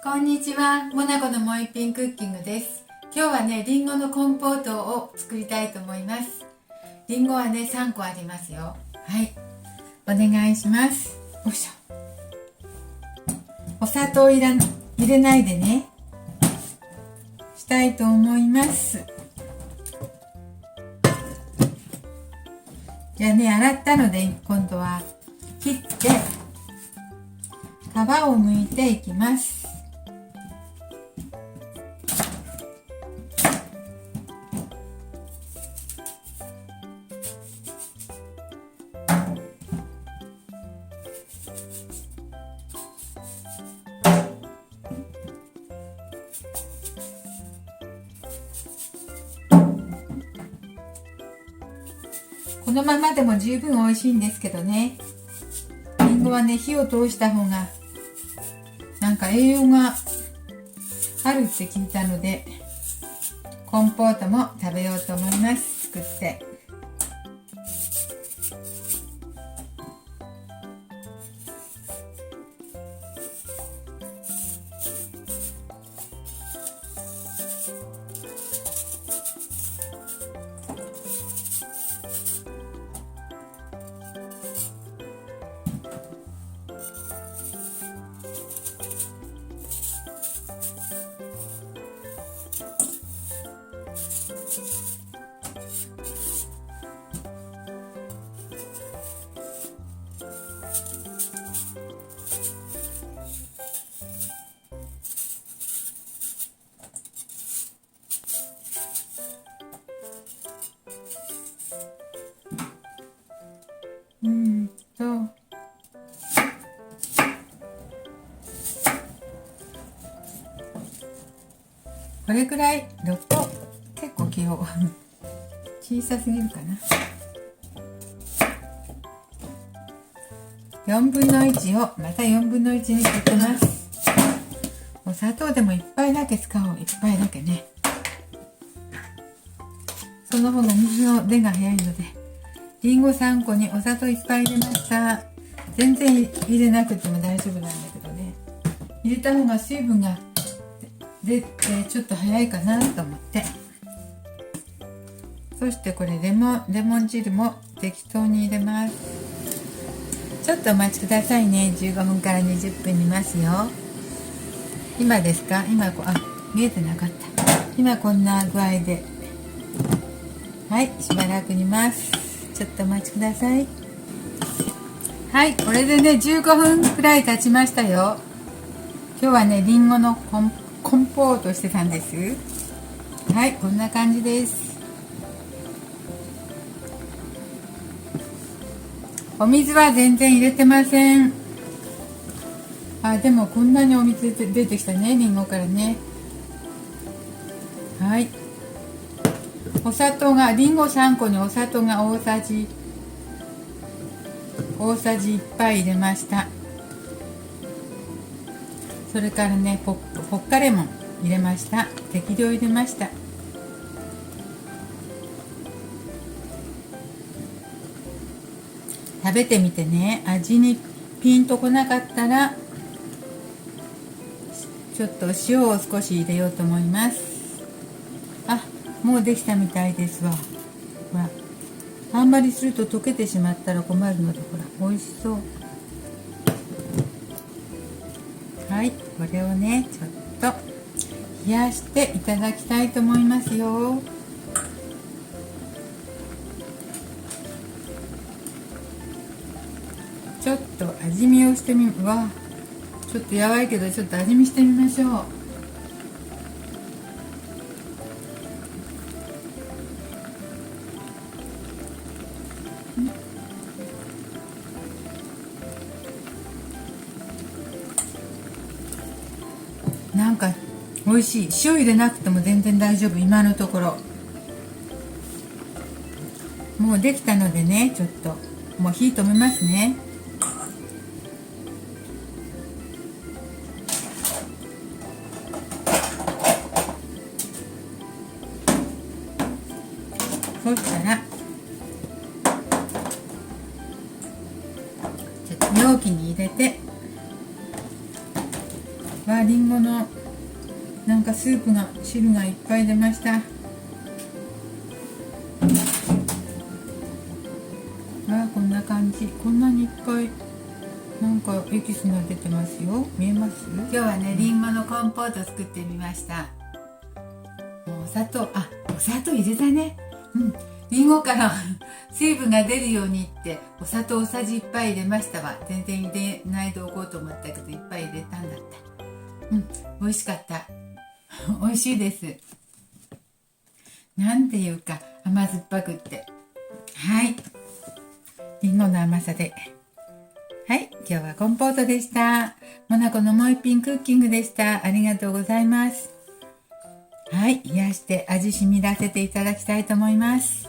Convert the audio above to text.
こんにちは、モナコのもう一品クッキングです。今日はね、りんごのコンポートを作りたいと思います。りんごはね、3個ありますよ。はい、お願いします。よいしょ。お砂糖入れないでね、したいと思います。じゃあね、洗ったので今度は切って皮を剥いていきます。このままでも十分美味しいんですけどね、りんごはね、火を通した方がなんか栄養があるって聞いたので、コンポートも食べようと思います。作って。これくらい6個結構器用小さすぎるかな。4分の1をまた4分の1に切ってます。お砂糖でも1杯だけ使おう。1杯だけね、その方が水の出が早いので。りんご3個にお砂糖いっぱい入れました。全然入れなくても大丈夫なんだけどね、入れた方が水分が出てちょっと早いかなと思って。そしてこれレモン汁も適当に入れます。ちょっとお待ちくださいね。15分から20分煮ますよ。今ですか？今見えてなかった。今こんな具合で、はい、しばらく煮ます。ちょっとお待ちください。はい、これでね15分くらい経ちましたよ。今日はね、りんごのコンポートしてたんです。はい、こんな感じです。お水は全然入れてません。でもこんなにお水出てきたね、りんごからね。はい、お砂糖がりんご3個にお砂糖が大さじ1杯入れました。それからね、ポッカレモン入れました。適量入れました。食べてみてね、味にピンとこなかったらちょっと塩を少し入れようと思います。もうできたみたいですわ。ほら、あんまりすると溶けてしまったら困るので、ほら、美味しそう。はい、これをねちょっと冷やしていただきたいと思いますよ。ちょっと味見をしてちょっとやばいけど、ちょっと味見してみましょう。なんか美味しい。塩入れなくても全然大丈夫。今のところもうできたのでね、ちょっともう火止めますね。そしたらちょっと容器に入れてりんごのなんかスープが汁がいっぱい出ました。こんな感じ。こんなにいっぱいなんかエキスが出てますよ。見えます？今日はね、りんごのコンポート作ってみました。お砂糖入れたね。りんごから水分が出るようにってお砂糖大さじ1杯入れましたわ。全然入れないでおこうと思ったけど、いっぱい入れたんだった。美味しかった。美味しいです。なんていうか甘酸っぱくって、りんごの甘さで。今日はコンポートでした。モナコのもう一品クッキングでした。ありがとうございます。冷やして味染み出せていただきたいと思います。